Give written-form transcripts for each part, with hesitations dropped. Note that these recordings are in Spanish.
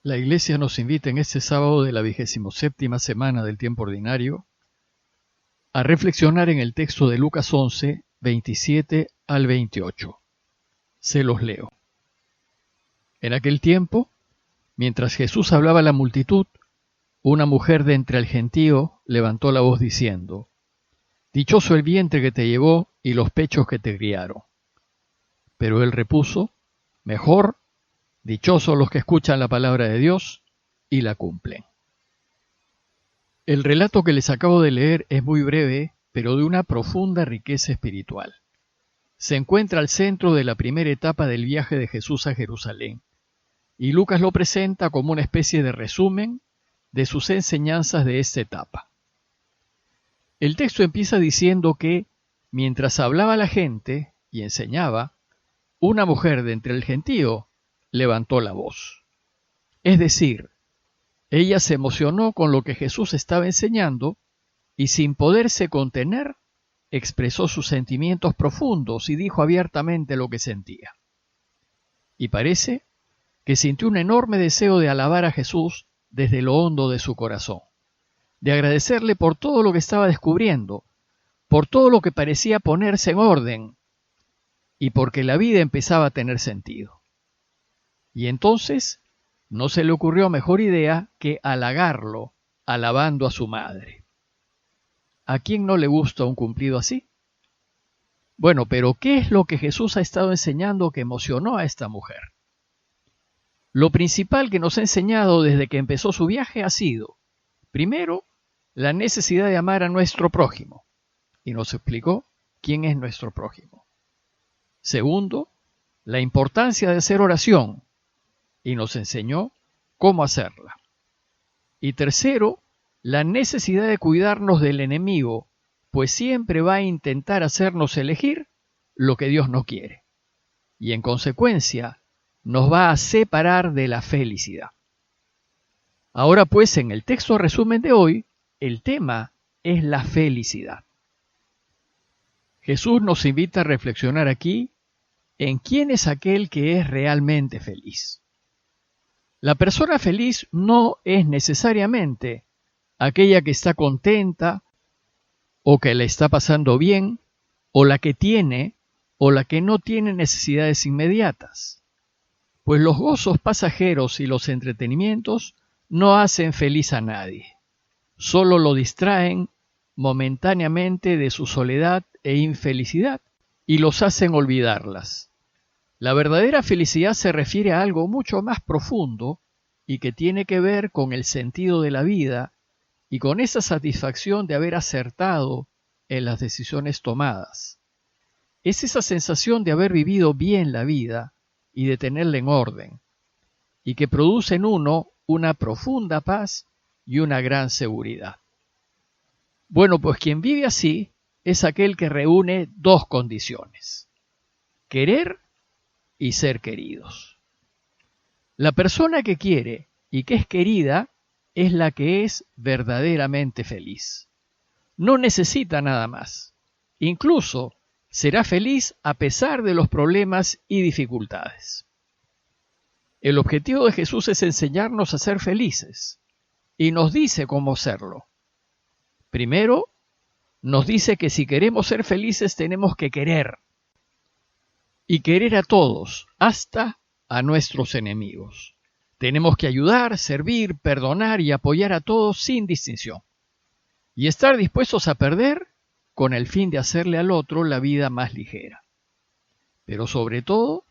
La Iglesia nos invita en este sábado de la 27ª semana del tiempo ordinario a reflexionar en el texto de Lucas 11, 27 al 28. Se los leo. En aquel tiempo, mientras Jesús hablaba a la multitud, una mujer de entre el gentío levantó la voz diciendo: «Dichoso el vientre que te llevó y los pechos que te criaron». Pero él repuso: «Mejor, dichosos los que escuchan la palabra de Dios y la cumplen». El relato que les acabo de leer es muy breve, pero de una profunda riqueza espiritual. Se encuentra al centro de la primera etapa del viaje de Jesús a Jerusalén, y Lucas lo presenta como una especie de resumen de sus enseñanzas de esta etapa. El texto empieza diciendo que, mientras hablaba la gente y enseñaba, una mujer de entre el gentío levantó la voz. Es decir, ella se emocionó con lo que Jesús estaba enseñando y, sin poderse contener, expresó sus sentimientos profundos y dijo abiertamente lo que sentía. Y parece que sintió un enorme deseo de alabar a Jesús desde lo hondo de su corazón, de agradecerle por todo lo que estaba descubriendo, por todo lo que parecía ponerse en orden y porque la vida empezaba a tener sentido. Y entonces no se le ocurrió mejor idea que halagarlo, alabando a su madre. ¿A quién no le gusta un cumplido así? Bueno, pero ¿qué es lo que Jesús ha estado enseñando que emocionó a esta mujer? Lo principal que nos ha enseñado desde que empezó su viaje ha sido, primero, la necesidad de amar a nuestro prójimo, y nos explicó quién es nuestro prójimo. Segundo, la importancia de hacer oración, y nos enseñó cómo hacerla. Y tercero, la necesidad de cuidarnos del enemigo, pues siempre va a intentar hacernos elegir lo que Dios no quiere. Y en consecuencia, nos va a separar de la felicidad. Ahora pues, en el texto resumen de hoy, el tema es la felicidad. Jesús nos invita a reflexionar aquí en quién es aquel que es realmente feliz. La persona feliz no es necesariamente aquella que está contenta o que le está pasando bien, o la que tiene o la que no tiene necesidades inmediatas. Pues los gozos pasajeros y los entretenimientos no hacen feliz a nadie, solo lo distraen momentáneamente de su soledad e infelicidad y los hacen olvidarlas. La verdadera felicidad se refiere a algo mucho más profundo y que tiene que ver con el sentido de la vida y con esa satisfacción de haber acertado en las decisiones tomadas. Es esa sensación de haber vivido bien la vida y de tenerla en orden, y que produce en uno una profunda paz y una gran seguridad. Bueno, pues quien vive así es aquel que reúne dos condiciones: querer y ser queridos. La persona que quiere y que es querida es la que es verdaderamente feliz. No necesita nada más. Incluso será feliz a pesar de los problemas y dificultades. El objetivo de Jesús es enseñarnos a ser felices y nos dice cómo serlo. Primero, nos dice que si queremos ser felices tenemos que querer. Y querer a todos, hasta a nuestros enemigos. Tenemos que ayudar, servir, perdonar y apoyar a todos sin distinción. Y estar dispuestos a perder con el fin de hacerle al otro la vida más ligera. Pero sobre todo,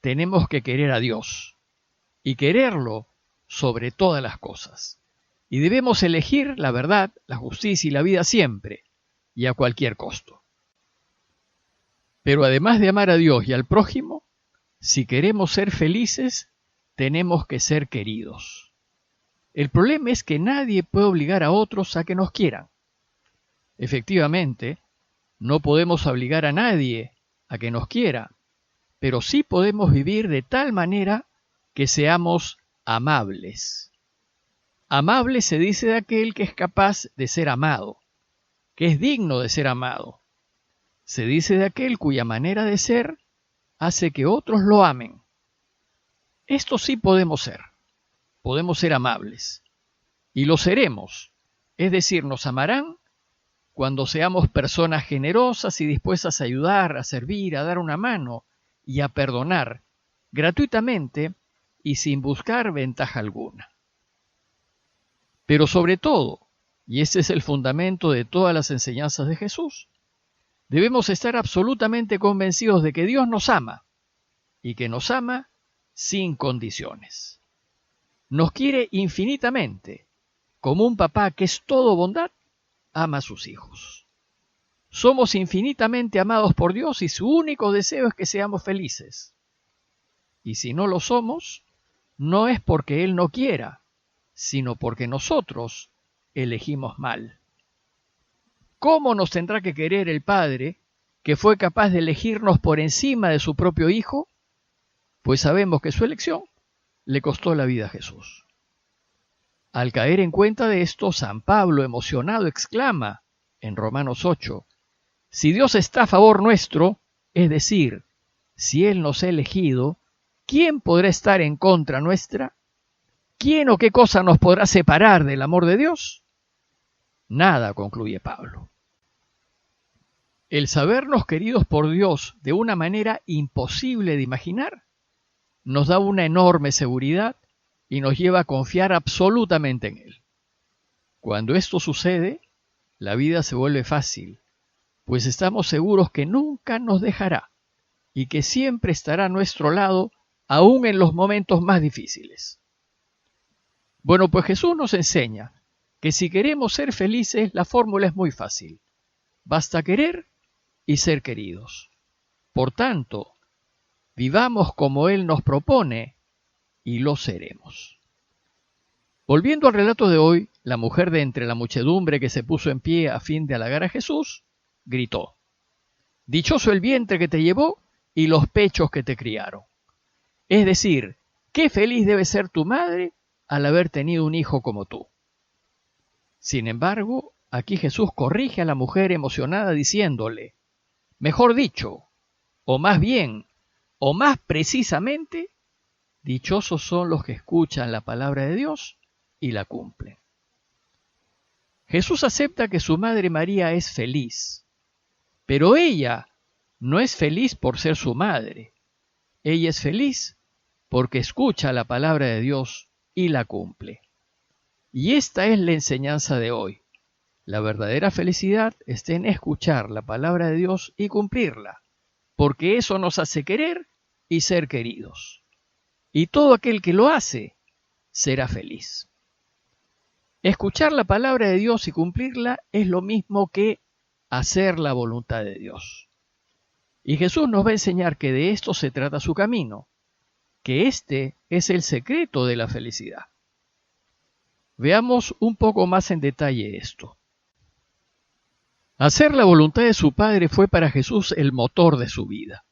tenemos que querer a Dios y quererlo sobre todas las cosas. Y debemos elegir la verdad, la justicia y la vida siempre y a cualquier costo. Pero además de amar a Dios y al prójimo, si queremos ser felices, tenemos que ser queridos. El problema es que nadie puede obligar a otros a que nos quieran. Efectivamente, no podemos obligar a nadie a que nos quiera, pero sí podemos vivir de tal manera que seamos amables. Amable se dice de aquel que es capaz de ser amado, que es digno de ser amado. Se dice de aquel cuya manera de ser hace que otros lo amen. Esto sí podemos ser. podemos ser amables. Y lo seremos, es decir, nos amarán cuando seamos personas generosas y dispuestas a ayudar, a servir, a dar una mano y a perdonar gratuitamente y sin buscar ventaja alguna. Pero sobre todo, y ese es el fundamento de todas las enseñanzas de Jesús, debemos estar absolutamente convencidos de que Dios nos ama y que nos ama sin condiciones. Nos quiere infinitamente, como un papá que es todo bondad, ama a sus hijos. Somos infinitamente amados por Dios y su único deseo es que seamos felices. Y si no lo somos, no es porque Él no quiera, sino porque nosotros elegimos mal. ¿Cómo nos tendrá que querer el Padre que fue capaz de elegirnos por encima de su propio Hijo? Pues sabemos que su elección le costó la vida a Jesús. Al caer en cuenta de esto, San Pablo, emocionado, exclama en Romanos 8, si Dios está a favor nuestro, es decir, si Él nos ha elegido, ¿quién podrá estar en contra nuestra? ¿Quién o qué cosa nos podrá separar del amor de Dios? Nada, concluye Pablo. El sabernos queridos por Dios de una manera imposible de imaginar nos da una enorme seguridad y nos lleva a confiar absolutamente en Él. Cuando esto sucede, la vida se vuelve fácil, pues estamos seguros que nunca nos dejará y que siempre estará a nuestro lado, aún en los momentos más difíciles. Bueno, pues Jesús nos enseña que si queremos ser felices, la fórmula es muy fácil. Basta querer y ser queridos. Por tanto, vivamos como Él nos propone y lo seremos. Volviendo al relato de hoy, la mujer de entre la muchedumbre que se puso en pie a fin de halagar a Jesús, gritó, dichoso el vientre que te llevó y los pechos que te criaron. Es decir, qué feliz debe ser tu madre al haber tenido un hijo como tú. Sin embargo, aquí Jesús corrige a la mujer emocionada diciéndole, mejor dicho, o más bien, o más precisamente, dichosos son los que escuchan la palabra de Dios y la cumplen. Jesús acepta que su madre María es feliz, pero ella no es feliz por ser su madre. Ella es feliz porque escucha la palabra de Dios y la cumple. Y esta es la enseñanza de hoy. La verdadera felicidad está en escuchar la palabra de Dios y cumplirla, porque eso nos hace querer y ser queridos. Y todo aquel que lo hace será feliz. Escuchar la palabra de Dios y cumplirla es lo mismo que hacer la voluntad de Dios. Y Jesús nos va a enseñar que de esto se trata su camino, que este es el secreto de la felicidad. Veamos un poco más en detalle esto. Hacer la voluntad de su Padre fue para Jesús el motor de su vida.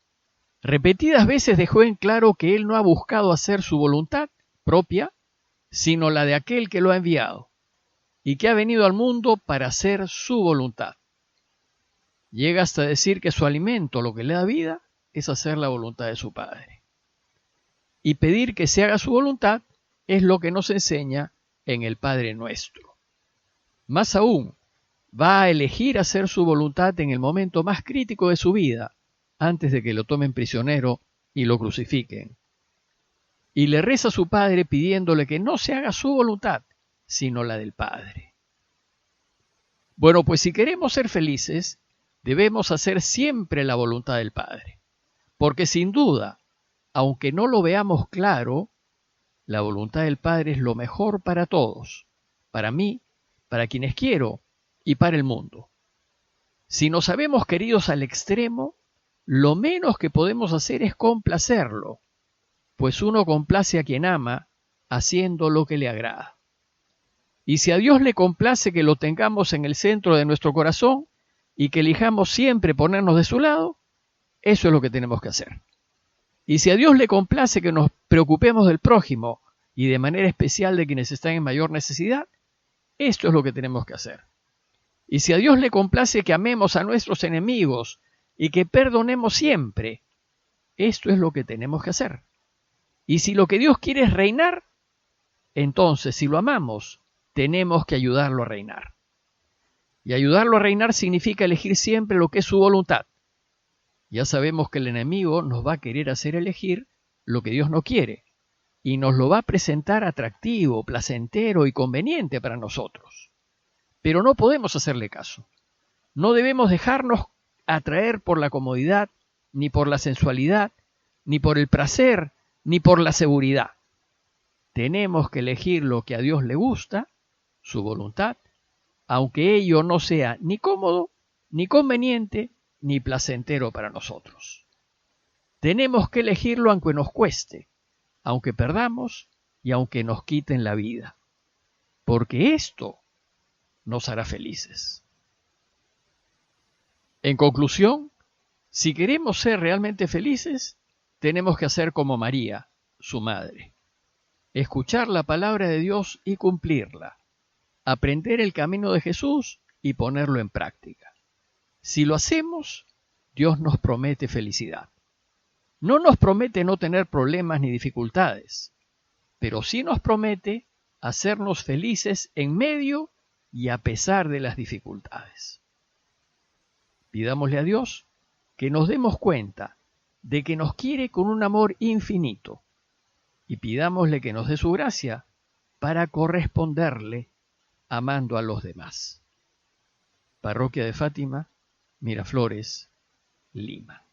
Repetidas veces dejó en claro que Él no ha buscado hacer su voluntad propia, sino la de aquel que lo ha enviado, y que ha venido al mundo para hacer su voluntad. Llega hasta decir que su alimento, lo que le da vida, es hacer la voluntad de su Padre. Y pedir que se haga su voluntad es lo que nos enseña en el Padre Nuestro. Más aún, va a elegir hacer su voluntad en el momento más crítico de su vida, antes de que lo tomen prisionero y lo crucifiquen. Y le reza a su Padre pidiéndole que no se haga su voluntad, sino la del Padre. Bueno, pues si queremos ser felices, debemos hacer siempre la voluntad del Padre. Porque sin duda, aunque no lo veamos claro, la voluntad del Padre es lo mejor para todos, para mí, para quienes quiero y para el mundo. Si nos sabemos queridos al extremo, lo menos que podemos hacer es complacerlo, pues uno complace a quien ama haciendo lo que le agrada. Y si a Dios le complace que lo tengamos en el centro de nuestro corazón y que elijamos siempre ponernos de su lado, eso es lo que tenemos que hacer. Y si a Dios le complace que nos preocupemos del prójimo y de manera especial de quienes están en mayor necesidad, esto es lo que tenemos que hacer. Y si a Dios le complace que amemos a nuestros enemigos y que perdonemos siempre, esto es lo que tenemos que hacer. Y si lo que Dios quiere es reinar, entonces si lo amamos, tenemos que ayudarlo a reinar. Y ayudarlo a reinar significa elegir siempre lo que es su voluntad. Ya sabemos que el enemigo nos va a querer hacer elegir lo que Dios no quiere, y nos lo va a presentar atractivo, placentero y conveniente para nosotros. Pero no podemos hacerle caso. No debemos dejarnos atraer por la comodidad, ni por la sensualidad, ni por el placer, ni por la seguridad. Tenemos que elegir lo que a Dios le gusta, su voluntad, aunque ello no sea ni cómodo, ni conveniente, ni placentero para nosotros. Tenemos que elegirlo aunque nos cueste, aunque perdamos y aunque nos quiten la vida, porque esto nos hará felices. En conclusión, si queremos ser realmente felices, tenemos que hacer como María, su madre. Escuchar la palabra de Dios y cumplirla. Aprender el camino de Jesús y ponerlo en práctica. Si lo hacemos, Dios nos promete felicidad. No nos promete no tener problemas ni dificultades, pero sí nos promete hacernos felices en medio y a pesar de las dificultades. Pidámosle a Dios que nos demos cuenta de que nos quiere con un amor infinito y pidámosle que nos dé su gracia para corresponderle amando a los demás. Parroquia de Fátima, Miraflores, Lima.